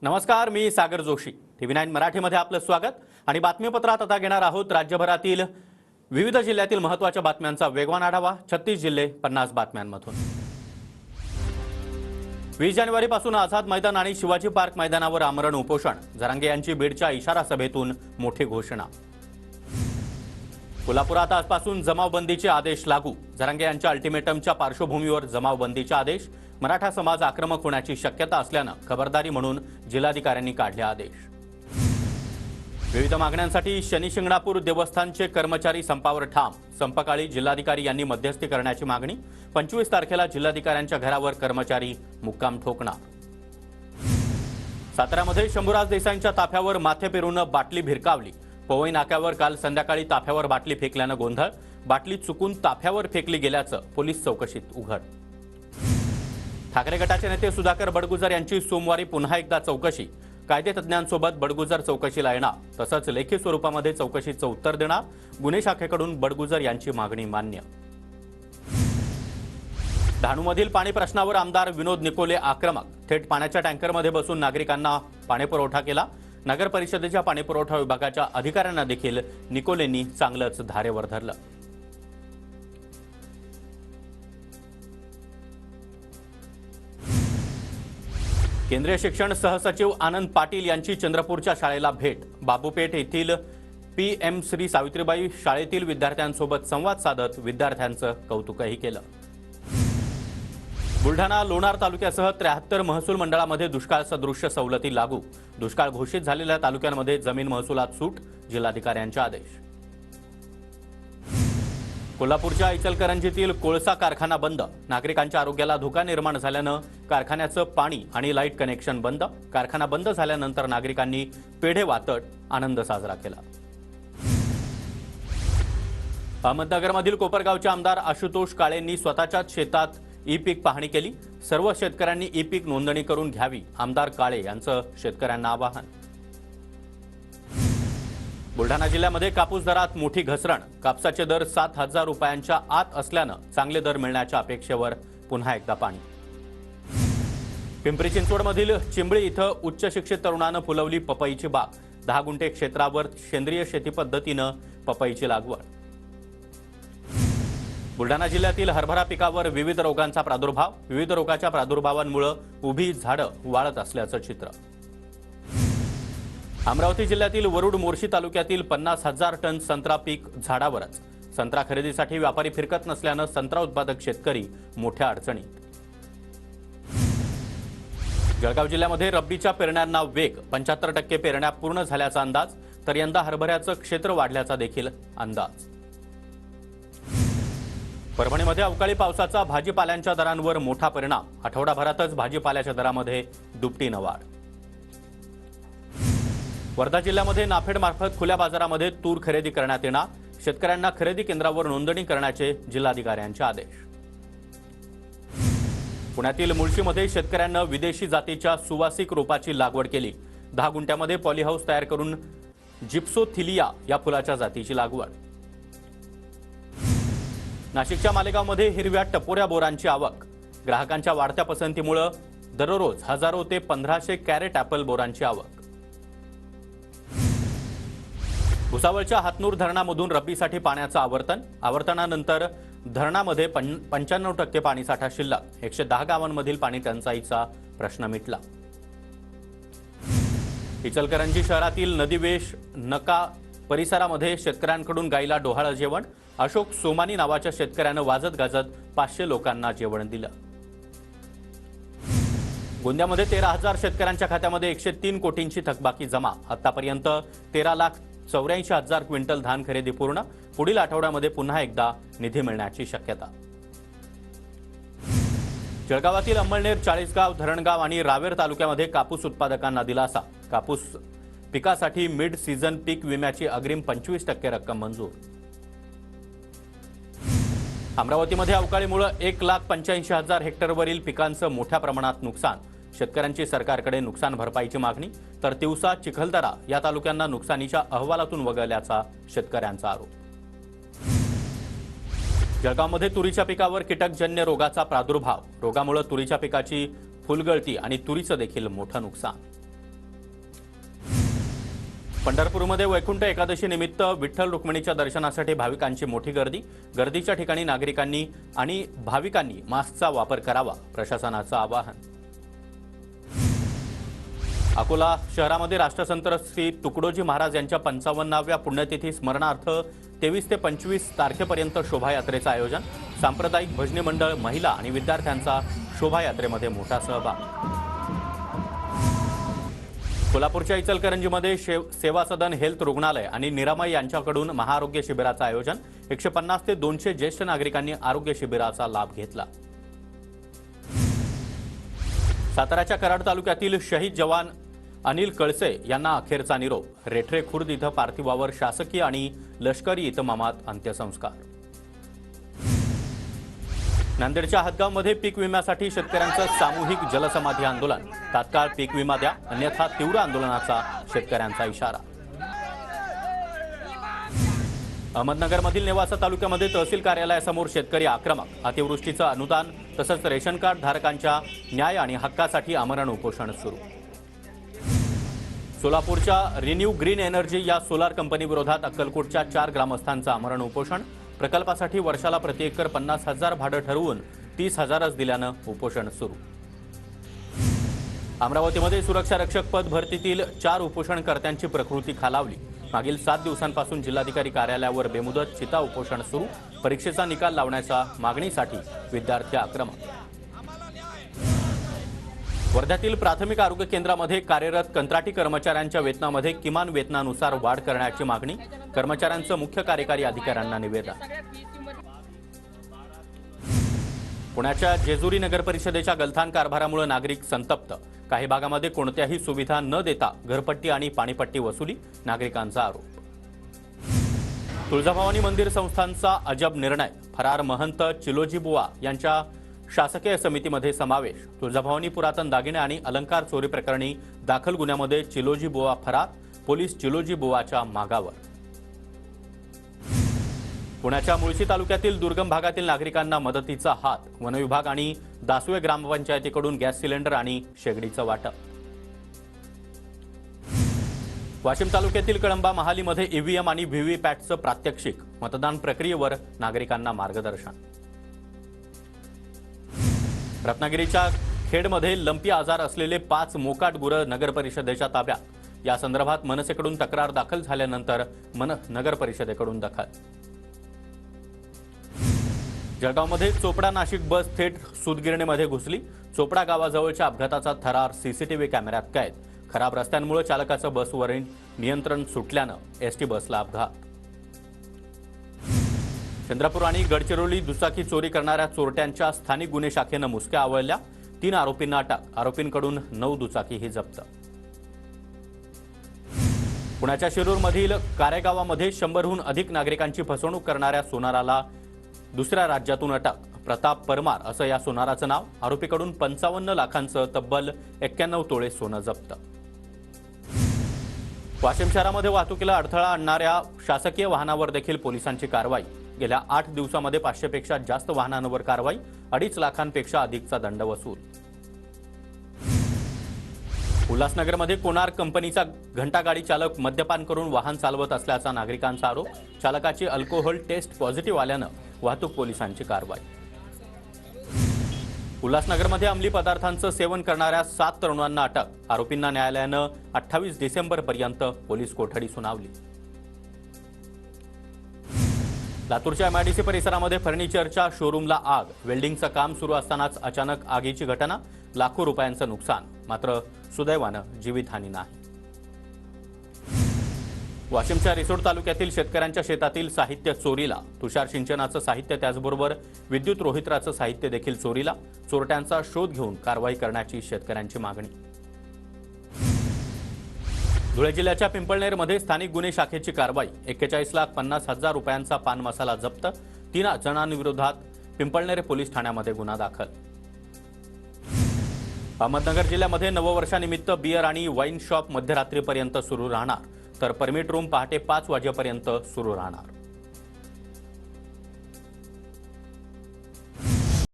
नमस्कार, मी सागर जोशी. TV9 मराठीमध्ये आपलं स्वागत आणि बातमीपत्रात आता घेणार आहोत राज्यभरातील विविध जिल्ह्यातील महत्त्वाच्या बातम्यांचा वेगवान आढावा. 36 जिल्हे 50 बातम्यांमधून. 20 जानेवारीपासून आझाद मैदान आणि शिवाजी पार्क मैदानावर आमरण उपोषण. जरांगे यांची बीडच्या इशारा सभेतून मोठी घोषणा. कोल्हापुरात आजपासून जमावबंदीचे आदेश लागू. जरांगे यांच्या अल्टिमेटमच्या पार्श्वभूमीवर जमावबंदीचे आदेश. मराठा समाज आक्रमक होण्याची शक्यता असल्यानं खबरदारी म्हणून जिल्हाधिकाऱ्यांनी काढले आदेश. विविध मागण्यांसाठी शनी-शिंगणापूर देवस्थानचे कर्मचारी संपावर ठाम. संपकाळी जिल्हाधिकारी यांनी मध्यस्थी करण्याची मागणी. 25 तारखेला जिल्हाधिकाऱ्यांच्या घरावर कर्मचारी मुक्काम ठोकणार. साताऱ्यामध्ये शंभूराज देसाईंच्या ताफ्यावर माथे पेरून बाटली भिरकावली. पवई नाक्यावर काल संध्याकाळी ताफ्यावर बाटली फेकल्यानं गोंधळ. बाटली चुकून ताफ्यावर फेकली गेल्याचं पोलीस चौकशीत उघड. ठाकरे गटाचे नेते सुधाकर बडगुजर यांची सोमवारी पुन्हा एकदा चौकशी. कायदेतज्ञांसोबत बडगुजर चौकशीला येणार. तसंच लेखी स्वरूपामध्ये चौकशीचं उत्तर देणार. गुन्हे शाखेकडून बडगुजर यांची मागणी मान्य. डहाणूमधील पाणी प्रश्नावर आमदार विनोद निकोले आक्रमक. थेट पाण्याच्या टँकरमध्ये बसून नागरिकांना पाणीपुरवठा केला. नगर परिषदेच्या पाणीपुरवठा विभागाच्या अधिकाऱ्यांना देखील निकोलेंनी चांगलंच धारेवर धरलं. केंद्रीय शिक्षण सहसचिव आनंद पाटील यांची चंद्रपूरच्या शाळेला भेट. बाबूपेठ येथील PM श्री सावित्रीबाई शाळेतील विद्यार्थ्यांसोबत संवाद साधत विद्यार्थ्यांचं कौतुकही केलं. बुलढाणा लोणार तालुक्यासह 73 महसूल मंडळामध्ये दुष्काळ सदृश्य सवलती लागू. दुष्काळ घोषित झालेल्या तालुक्यांमध्ये जमीन महसुलात सूट. जिल्हाधिकाऱ्यांचे आदेश. कोल्हापूरच्या इचलकरंजीतील कोळसा कारखाना बंद. नागरिकांच्या आरोग्याला धोका निर्माण झाल्यानं कारखान्याचं पाणी आणि लाईट कनेक्शन बंद. कारखाना बंद झाल्यानंतर नागरिकांनी पेढे वाटत आनंद साजरा केला. अहमदनगरमधील कोपरगावचे आमदार आशुतोष काळेंनी स्वतःच्याच शेतात ई-पीक पाहणी केली. सर्व शेतकऱ्यांनी ई-पीक नोंदणी करून घ्यावी. आमदार काळे यांचं शेतकऱ्यांना आवाहन. बुलढाणा जिल्ह्यामध्ये कापूस दरात मोठी घसरण. कापसाचे दर 7,000 रुपयांच्या आत असल्यानं चांगले दर मिळण्याच्या अपेक्षेवर पुन्हा एकदा पाणी. पिंपरी चिंचवडमधील चिंबळी इथं उच्च शिक्षित तरुणानं फुलवली पपईची बाग. 10 गुंठे क्षेत्रावर सेंद्रिय शेती पद्धतीनं पपईची लागवड. बुलढाणा जिल्ह्यातील हरभरा पिकावर विविध रोगांचा प्रादुर्भाव. विविध रोगाच्या प्रादुर्भावांमुळे उभी झाडं वाळत असल्याचं चित्र. अमरावती जिल्ह्यातील वरुड मोर्शी तालुक्यातील 50,000 टन संत्रा पीक झाडावरच. संत्रा खरेदीसाठी व्यापारी फिरकत नसल्यानं संत्रा उत्पादक शेतकरी मोठ्या अडचणीत. जळगाव जिल्ह्यामध्ये रब्बीच्या पेरण्यांना वेग. 75% पेरण्या पूर्ण झाल्याचा अंदाज. तर यंदा हरभऱ्याचं क्षेत्र वाढल्याचा देखील अंदाज. परभणीमध्ये अवकाळी पावसाचा भाजीपाल्यांच्या दरांवर मोठा परिणाम. आठवडाभरातच भाजीपाल्याच्या दरामध्ये दुपटीनं वाढ. वर्धा जिल्ह्यामध्ये नाफेडमार्फत खुल्या बाजारामध्ये तूर खरेदी करण्यात येणार. शेतकऱ्यांना खरेदी केंद्रावर नोंदणी करण्याचे जिल्हाधिकाऱ्यांचे आदेश. पुण्यातील मुळशीमध्ये शेतकऱ्यांना विदेशी जातीच्या सुवासिक रोपाची लागवड केली. 10 गुंठ्यामध्ये पॉलीहाऊस तयार करून जिप्सोथिलिया या फुलाच्या जातीची लागवड. नाशिकच्या मालेगावमध्ये हिरव्या टपोऱ्या बोरांची आवक. ग्राहकांच्या वाढत्या पसंतीमुळे दररोज हजारो ते 1500 कॅरेट ॲपल बोरांची आवक. भुसावळच्या हातनूर धरणामधून रब्बीसाठी पाण्याचं आवर्तन. आवर्तनानंतर धरणामध्ये 95% पाणीसाठा शिल्लक. 110 गावांमधील पाणी टंचाईचा प्रश्न मिटला. इचलकरंजी शहरातील नदीवेश नका परिसरामध्ये शेतकऱ्यांकडून गाईला डोहाळं जेवण. अशोक सोमानी नावाच्या शेतकऱ्यानं वाजत गाजत 500 लोकांना जेवण दिलं. गोंदियामध्ये 13,000 शेतकऱ्यांच्या खात्यामध्ये 103 कोटींची थकबाकी जमा. आतापर्यंत 13,84,000 क्विंटल धान खरेदी पूर्ण. पुढील आठवड्यामध्ये पुन्हा एकदा निधी मिळण्याची शक्यता. जळगावातील अंमळनेर, चाळीसगाव, धरणगाव आणि रावेर तालुक्यामध्ये कापूस उत्पादकांना दिलासा. कापूस पिकासाठी मिड सीझन पीक विम्याची अग्रिम 25% रक्कम मंजूर. अमरावतीमध्ये अवकाळीमुळे 1,85,000 हेक्टरवरील पिकांचं मोठ्या प्रमाणात नुकसान. शेतकऱ्यांची सरकारकडे नुकसान भरपाईची मागणी. तर तिवसा, चिखलदरा या तालुक्यांना नुकसानीच्या अहवालातून वगळल्याचा शेतकऱ्यांचा आरोप. जळगावमध्ये तुरीच्या पिकावर कीटकजन्य रोगाचा प्रादुर्भाव. रोगामुळे तुरीच्या पिकाची फुलगळती आणि तुरीचं देखील मोठं नुकसान. पंढरपूरमध्ये वैकुंठ एकादशी निमित्त विठ्ठल रुक्मिणीच्या दर्शनासाठी भाविकांची मोठी गर्दी. गर्दीच्या ठिकाणी नागरिकांनी आणि भाविकांनी मास्कचा वापर करावा, प्रशासनाचं आवाहन. अकोला शहरामध्ये राष्ट्रसंत श्री तुकडोजी महाराज यांच्या 55व्या पुण्यतिथी स्मरणार्थ 23 ते 25 तारखेपर्यंत शोभायात्रेचं आयोजन. सांप्रदायिक भजनी मंडळ, महिला आणि विद्यार्थ्यांचा शोभायात्रेमध्ये मोठा सहभाग. कोल्हापूरच्या इचलकरंजीमध्ये सेवा सदन हेल्थ रुग्णालय आणि निरामय यांच्याकडून महाआरोग्य शिबिराचं आयोजन. 150 ते 200 ज्येष्ठ नागरिकांनी आरोग्य शिबिराचा लाभ घेतला. साताऱ्याच्या कराड तालुक्यातील शहीद जवान अनिल कळसे यांना अखेरचा निरोप. रेठरे खुर्द इथं पार्थिवावर शासकीय आणि लष्करी इतमामात अंत्यसंस्कार. नांदेडच्या हदगावमध्ये पीक विम्यासाठी शेतकऱ्यांचं सामूहिक जलसमाधी आंदोलन. तात्काळ पीक विमा द्या, अन्यथा तीव्र आंदोलनाचा शेतकऱ्यांचा इशारा. अहमदनगरमधील नेवासा तालुक्यामध्ये तहसील कार्यालयासमोर शेतकरी आक्रमक. अतिवृष्टीचं अनुदान तसंच रेशन कार्ड धारकांच्या न्याय आणि हक्कासाठी आमरण उपोषण सुरू. सोलापूरच्या रिन्यू ग्रीन एनर्जी या सोलार कंपनीविरोधात अक्कलकोटच्या 4 ग्रामस्थांचं आमरण उपोषण. प्रकल्पासाठी वर्षाला प्रति एकर 50,000 भाडं ठरवून 30,000च दिल्यानं उपोषण सुरू. अमरावतीमध्ये सुरक्षा रक्षक पद भरतीतील 4 उपोषणकर्त्यांची प्रकृती खालावली. मागील 7 दिवसांपासून जिल्हाधिकारी कार्यालयावर बेमुदत चिता उपोषण सुरू. परीक्षेचा निकाल लावण्याच्या मागणीसाठी विद्यार्थी आक्रमक. वर्ध्यातील प्राथमिक आरोग्य केंद्रामध्ये कार्यरत कंत्राटी कर्मचाऱ्यांच्या वेतनामध्ये किमान वेतनानुसार वाढ करण्याची मागणी. कर्मचाऱ्यांचं मुख्य कार्यकारी अधिकाऱ्यांना निवेदन. पुण्याच्या जेजुरी नगर परिषदेच्या गलथान कारभारामुळे नागरिक संतप्त. काही भागामध्ये कोणत्याही सुविधा न देता घरपट्टी आणि पाणीपट्टी वसुली, नागरिकांचा आरोप. तुळजाभवानी मंदिर संस्थानचा अजब निर्णय. फरार महंत चिलोजी बुवा यांच्या शासकीय समितीमध्ये समावेश. तुळजाभवानी पुरातन दागिने आणि अलंकार चोरी प्रकरणी दाखल गुन्ह्यामध्ये चिलोजी बुवा फरार. पोलीस चिलोजी बुवाच्या मागावर. पुण्याच्या मुळशी तालुक्यातील दुर्गम भागातील नागरिकांना मदतीचा हात. वनविभाग आणि दासवे ग्रामपंचायतीकडून गॅस सिलेंडर आणि शेगडीचं वाटप. वाशिम तालुक्यातील कळंबा महालीमध्ये ईव्हीएम आणि व्हीव्हीपॅटचं प्रात्यक्षिक. मतदान प्रक्रियेवर नागरिकांना मार्गदर्शन. रत्नागिरीच्या खेडमध्ये लंपी आजार असलेले 5 मोकाट गुरं नगर परिषदेच्या ताब्यात. या संदर्भात मनसेकडून तक्रार दाखल झाल्यानंतर नगर परिषदेकडून दखल. जळगावमध्ये चोपडा नाशिक बस थेट सूतगिरणीमध्ये घुसली. चोपडा गावाजवळच्या अपघाताचा थरार सीसीटीव्ही कॅमेऱ्यात कैद. खराब रस्त्यांमुळे चालकाचं बसवरील नियंत्रण सुटल्यानं एसटी बसला अपघात. चंद्रपूर आणि गडचिरोली दुचाकी चोरी करणाऱ्या चोरट्यांच्या स्थानिक गुन्हे शाखेनं मुसक्या आवळल्या. 3 आरोपींना अटक. आरोपींकडून 9 दुचाकीही जप्त. पुण्याच्या शिरूरमधील कारेगावामध्ये 100हून अधिक नागरिकांची फसवणूक करणाऱ्या सोनाराला दुसऱ्या राज्यातून अटक. प्रताप परमार असं या सोनाराचं नाव. आरोपीकडून 55 लाखांचं तब्बल 91 तोळे सोनं जप्त. वाशिम शहरामध्ये वाहतुकीला अडथळा आणणाऱ्या शासकीय वाहनावर देखील पोलिसांची कारवाई. गेल्या 8 दिवसांमध्ये 500 पेक्षा जास्त वाहनांवर कारवाई. 2.5 लाखांपेक्षा अधिकचा दंड वसूल. उल्हासनगरमध्ये कोणार्क कंपनीचा घंटागाडी चालक मद्यपान करून वाहन चालवत असल्याचा नागरिकांचा आरोप. चालकाची अल्कोहोल टेस्ट पॉझिटिव्ह आल्यानं वाहतूक पोलिसांची कारवाई. उल्हासनगरमध्ये अंमली पदार्थांचं सेवन करणाऱ्या 7 तरुणांना अटक. आरोपींना न्यायालयानं 28 डिसेंबरपर्यंत पोलीस कोठडी सुनावली. लातूरच्या एमआयडीसी परिसरामध्ये फर्निचरच्या शोरूमला आग. वेल्डिंगचं काम सुरू असतानाच अचानक आगीची घटना. लाखो रुपयांचं नुकसान. मात्र सुदैवानं जीवितहानी नाही. वाशिमच्या रिसोड तालुक्यातील शेतकऱ्यांच्या शेतातील साहित्य चोरीला. तुषार सिंचनाचं साहित्य त्याचबरोबर विद्युत रोहित्राचं साहित्य देखील चोरीला. चोरट्यांचा शोध घेऊन कारवाई करण्याची शेतकऱ्यांची मागणी. धुळे जिल्ह्याच्या पिंपळनेरमध्ये स्थानिक गुन्हे शाखेची कारवाई. 41,50,000 रुपयांचा पान मसाला जप्त. 3 जणांविरोधात पिंपळनेर पोलीस ठाण्यामध्ये गुन्हा दाखल. अहमदनगर जिल्ह्यामध्ये नववर्षानिमित्त बियर आणि वाईन शॉप मध्यरात्रीपर्यंत सुरू राहणार, तर परमिट रूम पहाटे 5 वाजेपर्यंत सुरू राहणार.